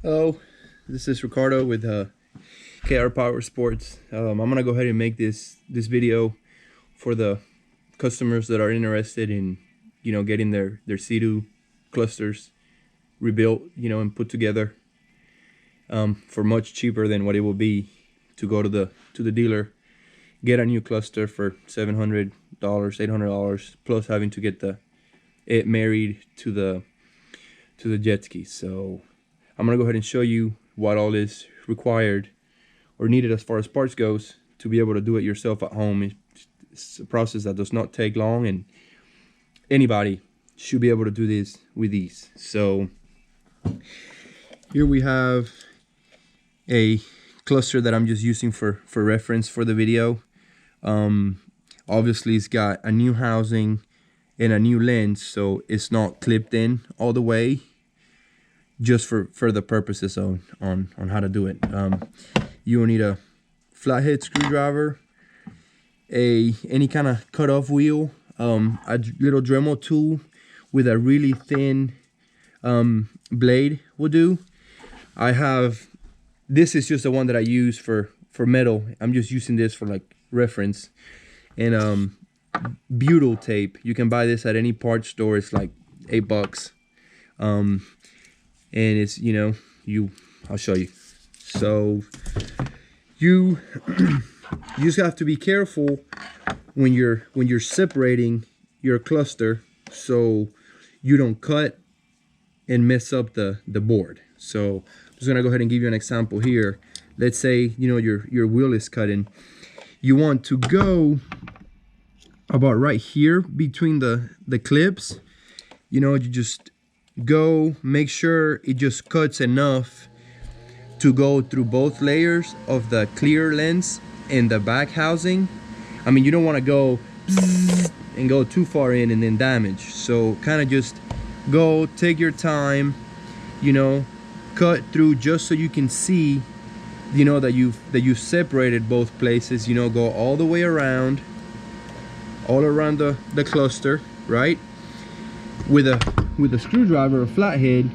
Hello, this is Ricardo with KR Power Sports. I'm gonna go ahead and make this video for the customers that are interested in, getting their Seadoo clusters rebuilt, and put together for much cheaper than what it will be to go to the dealer, get a new cluster for $700, $800, plus having to get it married to the jet ski. So I'm gonna go ahead and show you what all is required or needed as far as parts goes to be able to do it yourself at home. It's a process that does not take long, and anybody should be able to do this with ease. So here we have a cluster that I'm just using for reference for the video. Obviously it's got a new housing and a new lens, so it's not clipped in all the way, just for further purposes on how to do it. You will need a flathead screwdriver, any kind of cutoff wheel, a little Dremel tool with a really thin blade will do. This is just the one that I use for metal. I'm just using this for like reference. And butyl tape, you can buy this at any parts store. It's like $8. And it's, I'll show you. So you just have to be careful when you're separating your cluster, so you don't cut and mess up the board. So I'm just gonna go ahead and give you an example here. Let's say your wheel is cutting. You want to go about right here between the clips. You just go, make sure it just cuts enough to go through both layers of the clear lens and the back housing. I mean, you don't want to go and go too far in and then damage. So kind of just go, take your time, cut through just so you can see, that you've separated both places. Go all the way around, all around the cluster, right? With a screwdriver or flathead,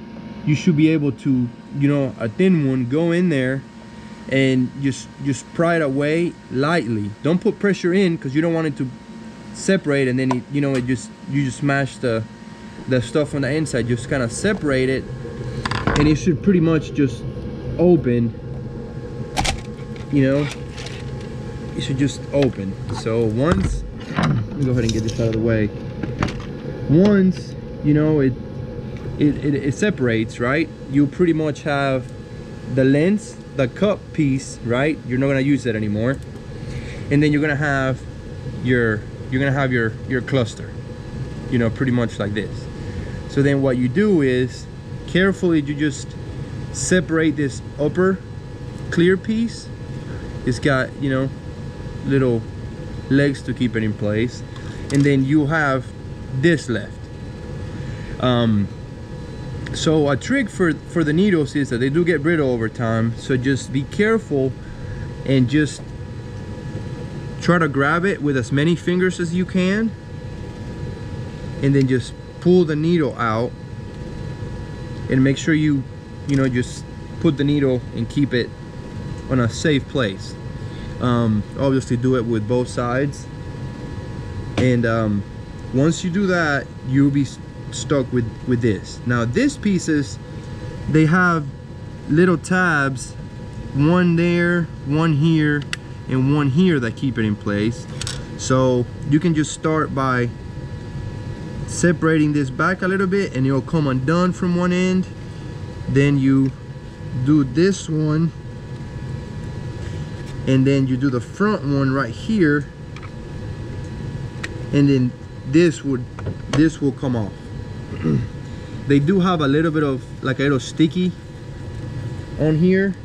you should be able to, a thin one, go in there and just pry it away lightly. Don't put pressure in, because you don't want it to separate and then you just smash the stuff on the inside. Just kind of separate it, and it should pretty much just open. It should just open. So once, let me go ahead and get this out of the way. Once it separates, right, you pretty much have the lens, the cup piece, right? You're not gonna use it anymore, and then you're gonna have your cluster, pretty much like this. So then what you do is carefully you just separate this upper clear piece. It's got little legs to keep it in place, and then you have this left. So a trick for the needles is that they do get brittle over time, so just be careful and just try to grab it with as many fingers as you can, and then just pull the needle out, and make sure you just put the needle and keep it on a safe place. Obviously do it with both sides, and once you do that, you'll be stuck with this. Now these pieces, they have little tabs, one there, one here, and one here, that keep it in place. So you can just start by separating this back a little bit, and it'll come undone from one end. Then you do this one, and then you do the front one right here, and then this will come off. They do have a little bit of like a little sticky on here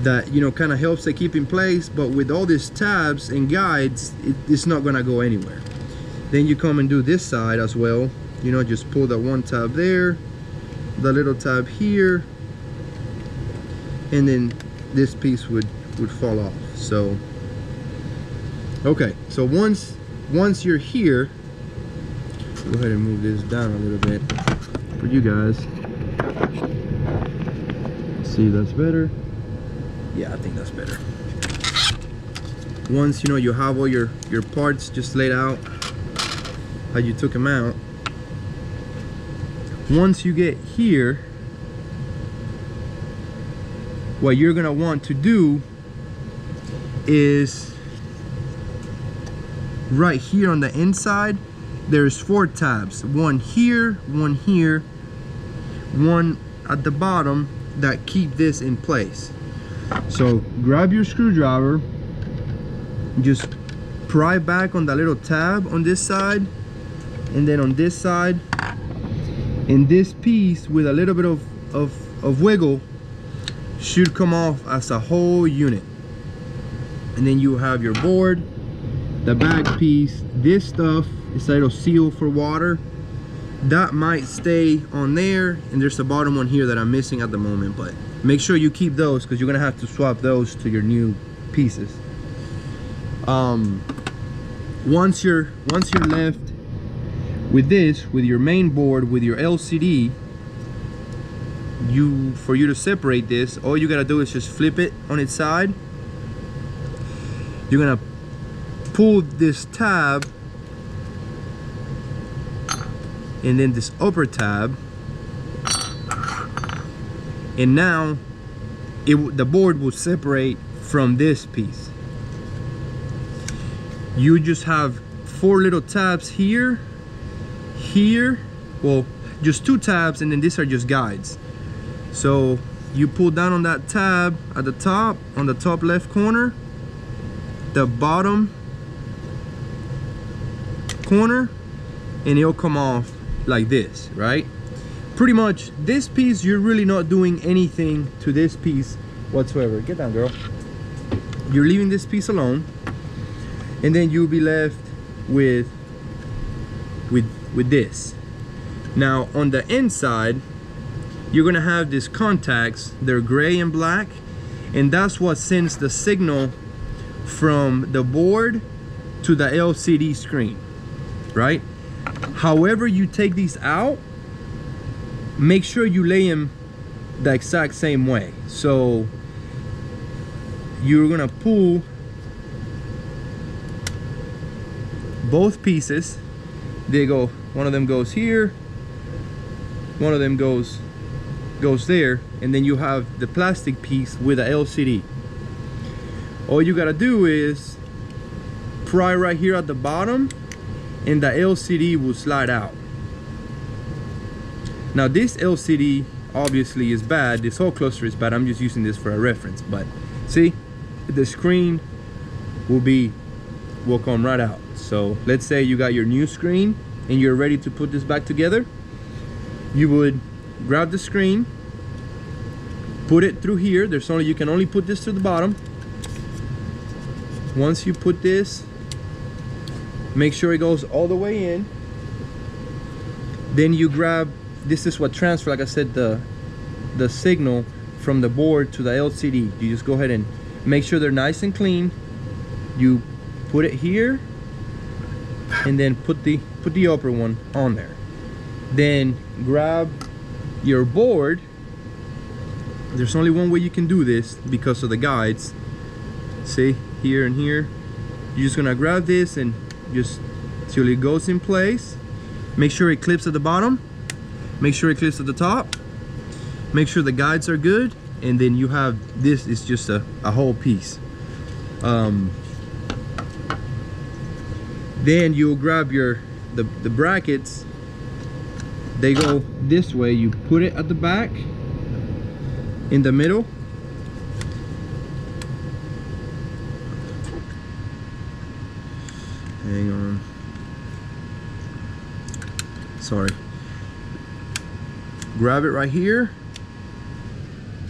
that kind of helps it keep in place, but with all these tabs and guides, it's not gonna go anywhere. Then you come and do this side as well. Just pull that one tab there, the little tab here, and then this piece would fall off. So okay, so once you're here, go ahead and move this down a little bit for you guys. see if that's better. Yeah, I think that's better. Once you know you have all your parts just laid out how you took them out, once you get here, what you're gonna want to do is right here on the inside, there's 4 tabs, one here, one here, one at the bottom, that keep this in place. So grab your screwdriver, just pry back on that little tab on this side, and then on this side, and this piece with a little bit of wiggle should come off as a whole unit. And then you have your board, the back piece. This stuff is a little seal for water that might stay on there, and there's a bottom one here that I'm missing at the moment, but make sure you keep those because you're gonna have to swap those to your new pieces. Once you're left with this, with your main board, with your LCD, for you to separate this, all you gotta do is just flip it on its side. You're gonna pull this tab and then this upper tab, and now the board will separate from this piece. You just have 4 little tabs here, well, just 2 tabs, and then these are just guides. So you pull down on that tab at the top, on the top left corner, the bottom corner, and it'll come off like this, right? Pretty much this piece, you're really not doing anything to this piece whatsoever. Get down, girl. You're leaving this piece alone, and then you'll be left with this. Now on the inside, you're gonna have these contacts. They're gray and black, and that's what sends the signal from the board to the LCD screen, right? However you take these out, make sure you lay them the exact same way. So you're gonna pull both pieces. They go, one of them goes here, one of them goes there, and then you have the plastic piece with the LCD. All you gotta do is pry right here at the bottom, and the LCD will slide out. Now this LCD obviously is bad, this whole cluster is bad, I'm just using this for a reference, but see, the screen will come right out. So let's say you got your new screen and you're ready to put this back together. You would grab the screen, put it through here. You can only put this to the bottom. Once you put this, make sure it goes all the way in. Then you grab, this is what transfer, like I said, the signal from the board to the LCD. You just go ahead and make sure they're nice and clean. You put it here, and then put the upper one on there. Then grab your board. There's only one way you can do this because of the guides. See, here and here. You're just gonna grab this and just till it goes in place. Make sure it clips at the bottom, make sure it clips at the top, make sure the guides are good, and then you have this is just a whole piece. Then you'll grab the brackets. They go this way. You put it at the back, in the middle. Hang on. Sorry. Grab it right here.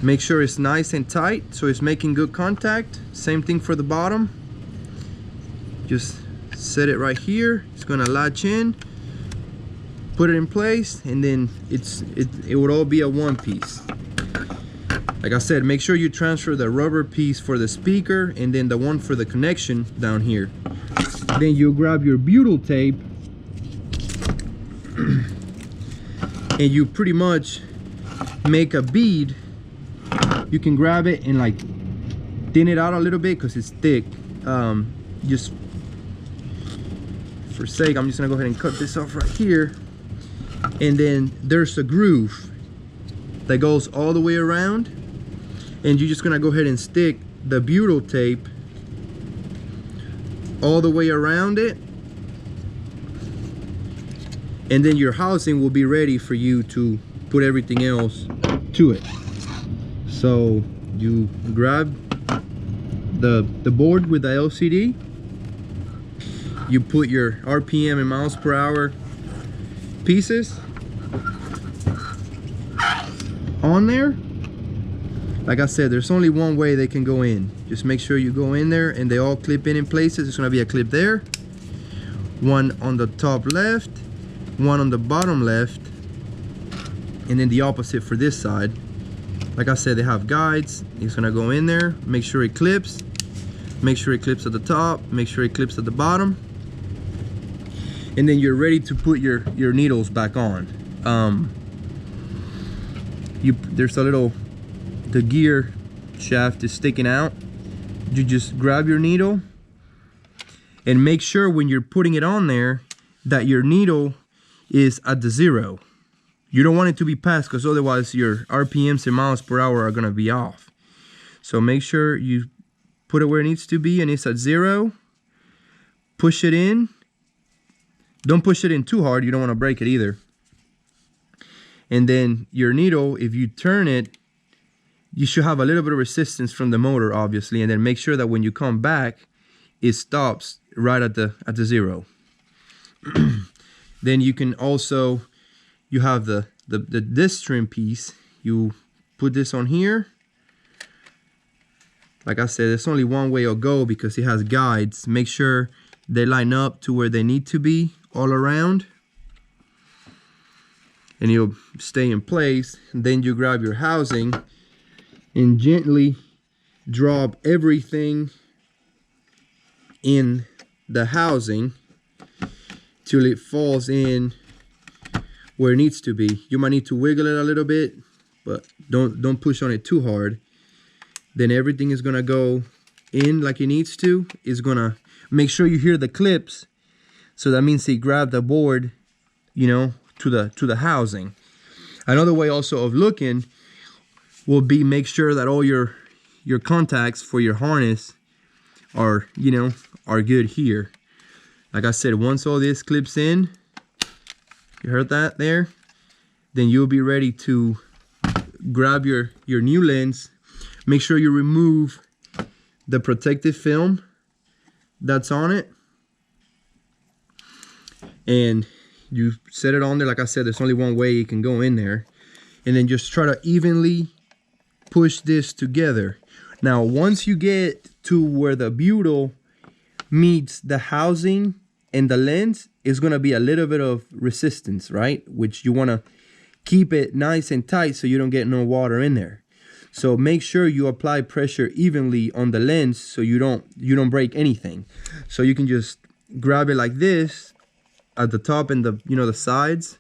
Make sure it's nice and tight so it's making good contact. Same thing for the bottom. Just set it right here. It's gonna latch in. Put it in place, and then it would all be a one piece. Like I said, make sure you transfer the rubber piece for the speaker and then the one for the connection down here. Then you grab your butyl tape and you pretty much make a bead you can grab it and like thin it out a little bit because it's thick. Just for sake, I'm just gonna go ahead and cut this off right here. And then there's a groove that goes all the way around, and you're just gonna go ahead and stick the butyl tape all the way around it, and then your housing will be ready for you to put everything else to it. So you grab the board with the LCD, you put your RPM and miles per hour pieces on there. Like I said, there's only one way they can go in. Just make sure you go in there and they all clip in places. There's gonna be a clip there, one on the top left, one on the bottom left, and then the opposite for this side. Like I said, they have guides. It's gonna go in there, make sure it clips, make sure it clips at the top, make sure it clips at the bottom, and then you're ready to put your needles back on. There's a little, the gear shaft is sticking out. You just grab your needle and make sure when you're putting it on there that your needle is at the 0. You don't want it to be past, because otherwise your RPMs and miles per hour are gonna be off. So make sure you put it where it needs to be and it's at 0. Push it in. Don't push it in too hard, you don't want to break it either. And then your needle, if you turn it, you should have a little bit of resistance from the motor, obviously, and then make sure that when you come back, it stops right at the 0. Then you can also, you have this trim piece. You put this on here. Like I said, there's only one way to go because it has guides. Make sure they line up to where they need to be all around, and it'll stay in place. And then you grab your housing and gently drop everything in the housing till it falls in where it needs to be. You might need to wiggle it a little bit, but don't push on it too hard. Then everything is gonna go in like it needs to. It's gonna make sure you hear the clips. So that means they grab the board, you know, to the housing. Another way also of looking will be make sure that all your contacts for your harness are, you know, are good here. Like I said, once all this clips in, you heard that there, then you'll be ready to grab your new lens. Make sure you remove the protective film that's on it, and you set it on there. Like I said, there's only one way it can go in there, and then just try to evenly push this together. Now once you get to where the butyl meets the housing and the lens, is going to be a little bit of resistance, right? Which you want to keep it nice and tight so you don't get no water in there. So make sure you apply pressure evenly on the lens so you don't break anything. So you can just grab it like this at the top and the, you know, the sides,